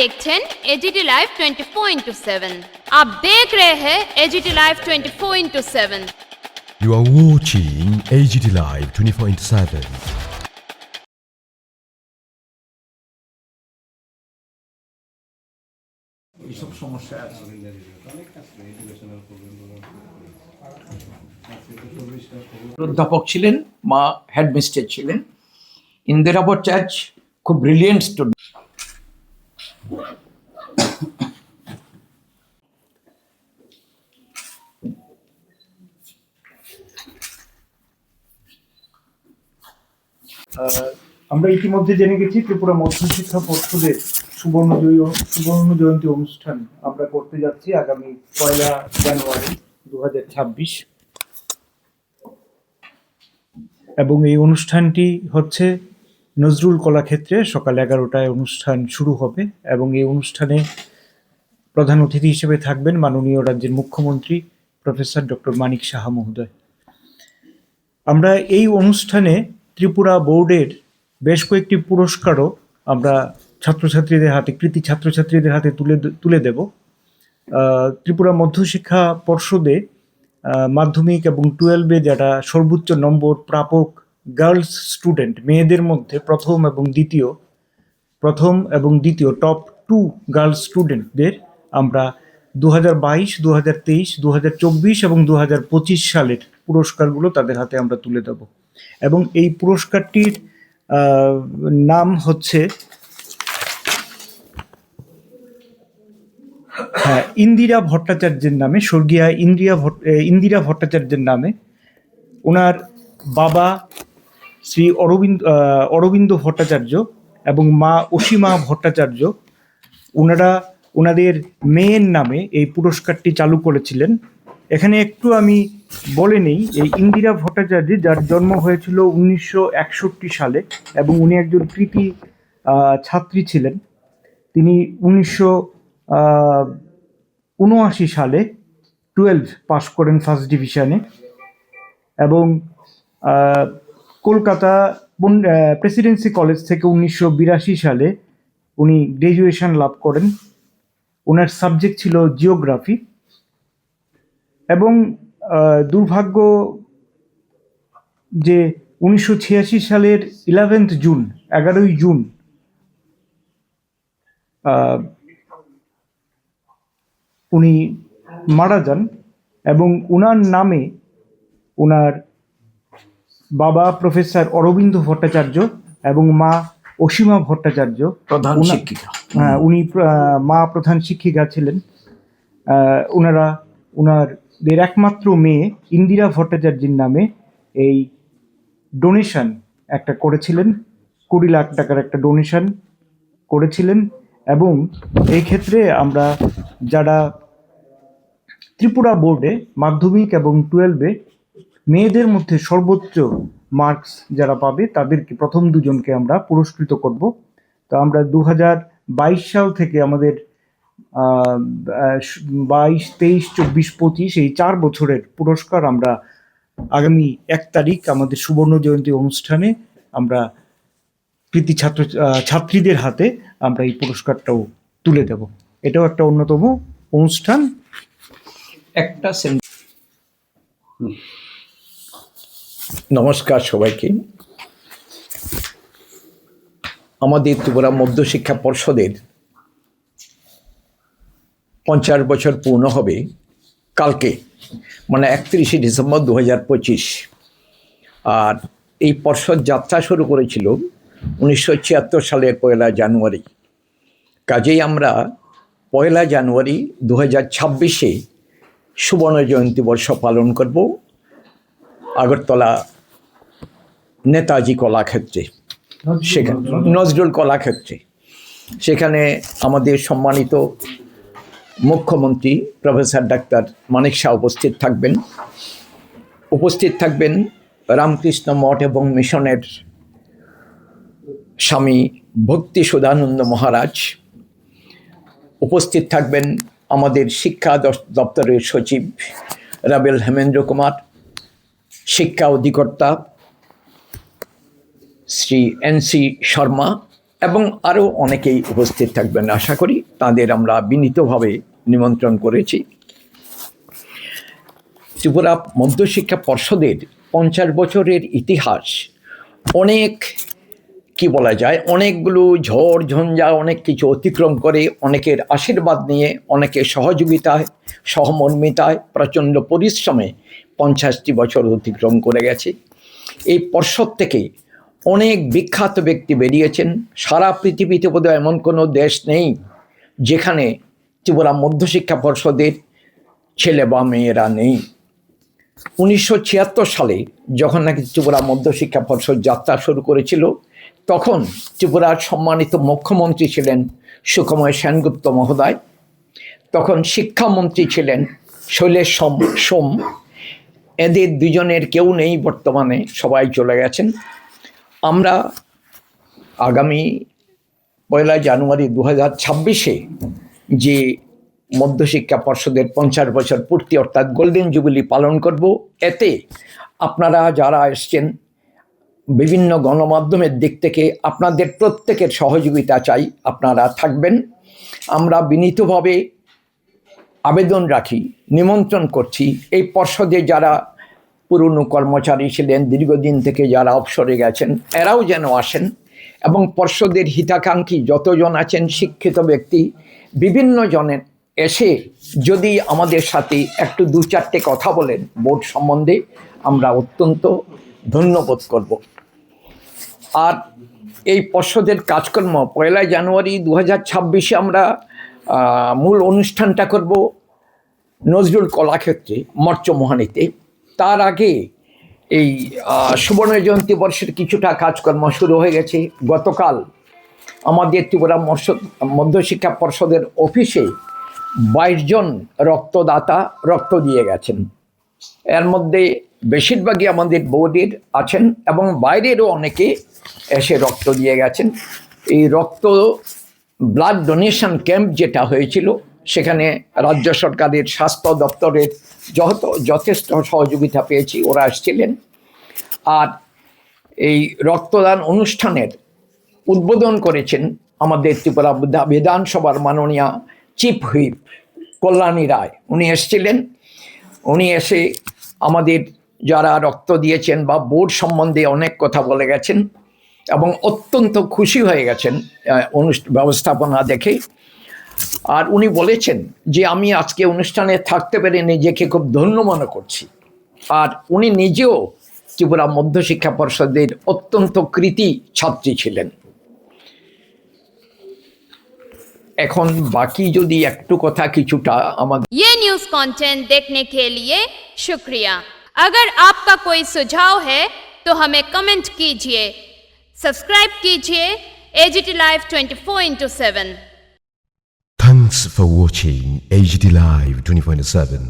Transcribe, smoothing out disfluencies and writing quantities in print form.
देखছেন AGT live 24/7। आप देख रहे हैं AGT live 24/7। You are watching AGT Live 24/7. এইসব সমস্যা আছে। অধ্যাপক ছিলেন, মা হেডমিস্ট্রেস ছিলেন। ইন্দিরা ভট্টাচার্য খুব ব্রিলিয়েন্ট স্টুডেন্ট। আমরা ইতিমধ্যে জেনে গেছি ত্রিপুরা মধ্যশিক্ষা পর্ষদের সুবর্ণ জয়ন্তী অনুষ্ঠান আমরা করতে যাচ্ছি আগামী 1 জানুয়ারি 2026 এবং এই অনুষ্ঠানটি হচ্ছে নজরুল কলাক্ষেত্রে সকাল 11টায় অনুষ্ঠান শুরু হবে এবং এই অনুষ্ঠানে প্রধান অতিথি হিসেবে থাকবেন মাননীয় রাজ্যের মুখ্যমন্ত্রী প্রফেসর ডক্টর মানিক সাহা মহোদয়। আমরা এই অনুষ্ঠানে ত্রিপুরা বোর্ডের বেশ কয়েকটি পুরস্কারও আমরা ছাত্রছাত্রীদের হাতে, কৃতি ছাত্রছাত্রীদের হাতে তুলে দেব। ত্রিপুরা মধ্যশিক্ষা পর্ষদে মাধ্যমিক এবং 12-এ যারা সর্বোচ্চ নম্বর প্রাপক গার্লস স্টুডেন্ট, মেয়েদের মধ্যে প্রথম এবং দ্বিতীয় টপ 2 গার্লস স্টুডেন্টদের আমরা 2022, 2023, 2024 এবং 2025 সালের পুরস্কারগুলো তাদের হাতে আমরা তুলে দেব এবং এই পুরস্কারটির নাম হচ্ছে ইন্দিরা ভট্টাচার্যের নামে, স্বর্গীয়া ইন্দিরা ভট্টাচার্যের নামে। ওনার বাবা শ্রী অরবিন্দ ভট্টাচার্য এবং মা অসীমা ভট্টাচার্য ওনাদের মেয়ের নামে এই পুরস্কারটি চালু করেছিলেন। এখানে একটু আমি বলে নেই, এই ইন্দিরা ভট্টাচার্য যার জন্ম হয়েছিল 1961 সালে এবং উনি একজন কৃতি ছাত্রী ছিলেন। তিনি 1979 সালে 12 পাস করেন ফার্স্ট ডিভিশনে এবং কলকাতা প্রেসিডেন্সি কলেজ থেকে 1982 সালে উনি গ্র্যাজুয়েশন লাভ করেন। ওনার সাবজেক্ট ছিল জিওগ্রাফি এবং দুর্ভাগ্য যে 1986 সালের 11 জুন উনি মারা যান এবং উনার নামে ওনার বাবা প্রফেসর অরবিন্দ ভট্টাচার্য এবং মা অসীমা ভট্টাচার্য প্রধান শিক্ষিকা, উনি মা প্রধান শিক্ষিকা ছিলেন। ওনাদের একমাত্র মেয়ে ইন্দিরা ভট্টাচার্যের নামে এই ডোনেশন একটা করেছিলেন, 20 লাখ টাকার একটা ডোনেশন করেছিলেন এবং এই ক্ষেত্রে আমরা যারা ত্রিপুরা বোর্ডে মাধ্যমিক এবং 12-এ মেয়েদের মধ্যে সর্বোচ্চ মার্কস যারা পাবে তাদেরকে প্রথম 2 জনকে আমরা পুরস্কৃত করব। তো আমরা 2022 সাল থেকে আমাদের 22, 23, 24, 25 এই 4 বছরের পুরস্কার আমরা আগামী 1 তারিখ আমাদের সুবর্ণ জয়ন্তী অনুষ্ঠানে আমরা কৃতি ছাত্রীদের হাতে আমরা এই পুরস্কারটাও তুলে দেব। এটাও একটা অন্যতম অনুষ্ঠান। নমস্কার সবাইকে। আমাদের ত্রিপুরা মধ্যশিক্ষা পর্ষদের 50 বছর পূর্ণ হবে কালকে, মানে 31শে ডিসেম্বর 2025। আর এই পর্ষদ যাত্রা শুরু করেছিল 1976 সালের 1 জানুয়ারি। কাজেই আমরা 1 জানুয়ারি 2026-এ সুবর্ণ জয়ন্তী বর্ষ পালন করব আগরতলা নেতাজি কলাক্ষেত্রে, সেখানে নজরুল কলাক্ষেত্রে। সেখানে আমাদের সম্মানিত মুখ্যমন্ত্রী প্রফেসর ডাক্তার মানিক শাহ উপস্থিত থাকবেন রামকৃষ্ণ মঠ এবং মিশনের স্বামী ভক্তি সুধানন্দ মহারাজ। উপস্থিত থাকবেন আমাদের শিক্ষা দপ্তরের সচিব রাবেল হেমেন্দ্র কুমার, শিক্ষা অধিকর্তা শ্রী NC শর্মা এবং আরও অনেকেই উপস্থিত থাকবেন আশা করি। তাদের আমরা বিনীতভাবে নিমন্ত্রণ করেছি। ত্রিপুরা মধ্যশিক্ষা পর্ষদের 50 বছরের ইতিহাস অনেক কি বলা যায়, অনেকগুলো ঝড় ঝঞ্ঝা অনেক কিছু অতিক্রম করে, অনেকের আশীর্বাদ নিয়ে, অনেকের সহযোগিতায়, সহমর্মিতায়, প্রচণ্ড পরিশ্রমে 50টি বছর অতিক্রম করে গেছে। এই পর্ষদ থেকে অনেক বিখ্যাত ব্যক্তি বেরিয়েছেন। সারা পৃথিবীতে বোধহয় এমন কোনো দেশ নেই যেখানে ত্রিপুরা মধ্যশিক্ষা পর্ষদের ছেলে বা মেয়েরা নেই। 1976 সালে যখন নাকি ত্রিপুরা মধ্যশিক্ষা পর্ষদ যাত্রা শুরু করেছিল, তখন ত্রিপুরার সম্মানিত মুখ্যমন্ত্রী ছিলেন সুখময় সেনগুপ্ত মহোদয়। তখন শিক্ষামন্ত্রী ছিলেন শৈলেশ সোম। এদের দুজনের কেউ নেই বর্তমানে, সবাই চলে গেছেন। আমরা আগামী 1 জানুয়ারি 2026-এ যে মধ্যশিক্ষা পর্ষদের 50 বছর পূর্তি অর্থাৎ গোল্ডেন জুবিলি পালন করব। এতে আপনারা যারা এসছেন বিভিন্ন গণমাধ্যমের দিক থেকে আপনাদের প্রত্যেকের সহযোগিতা চাই, আপনারা থাকবেন। আমরা বিনীতভাবে আবেদন রাখি, নিমন্ত্রণ করছি এই পর্ষদে যারা পুরনো কর্মচারী ছিলেন, দীর্ঘদিন থেকে যারা অবসরে গেছেন, এরাও যেন আসেন। এবং পর্ষদের হিতাকাঙ্ক্ষী যতজন আছেন শিক্ষিত ব্যক্তি, বিভিন্ন জনের এসে যদি আমাদের সাথে একটু 2-4টে কথা বলেন বোর্ড সম্বন্ধে, আমরা অত্যন্ত ধন্যবোধ করব। আর এই পর্ষদের কাজকর্ম 1 জানুয়ারি 2026-এ আমরা মূল অনুষ্ঠানটা করব নজরুল কলাক্ষেত্রে মর্চমোহানিতে। তার আগে এই সুবর্ণ জয়ন্তী বর্ষের কিছুটা কাজকর্ম শুরু হয়ে গেছে। গতকাল আমাদের ত্রিপুরা মধ্যশিক্ষা পর্ষদের অফিসে 22 জন রক্তদাতা রক্ত দিয়ে গেছেন। এর মধ্যে বেশিরভাগই আমাদের বোর্ডের আছেন এবং বাইরেরও অনেকে এসে রক্ত দিয়ে গেছেন। এই রক্ত ব্লাড ডোনেশন ক্যাম্প যেটা হয়েছিল, সেখানে রাজ্য সরকারের স্বাস্থ্য দপ্তরের যথেষ্ট সহযোগিতা পেয়েছি, ওরা এসেছিলেন। আর এই রক্তদান অনুষ্ঠানের উদ্বোধন করেছেন আমাদের ত্রিপুরা বিধানসভার মাননীয় চিফ হুইপ কল্যাণী রায়। উনি এসেছিলেন। উনি এসে আমাদের যারা রক্ত দিয়েছেন বা বোর্ড সম্বন্ধে অনেক কথা বলে গেছেন এবং অত্যন্ত খুশি হয়ে গেছেন ব্যবস্থাপনা দেখে। আর উনি বলেছেন যে আমি আজকে অনুষ্ঠানে থাকতে পেরে নিজেকে খুব ধন্য মনে করছি। আর উনি নিজেও ত্রিপুরা মধ্যশিক্ষা পর্ষদের অত্যন্ত কৃতী ছাত্রী ছিলেন। এখন বাকি যদি একটু কথা কিছুটা আমাদের ये न्यूज कंटेंट देखने के लिए शुक्रिया। अगर आपका कोई सुझाव है तो हमें कमेंट कीजिए, सब्सक्राइब कीजिए AGT Live 24/7। Thanks for watching AGT Live 24/7.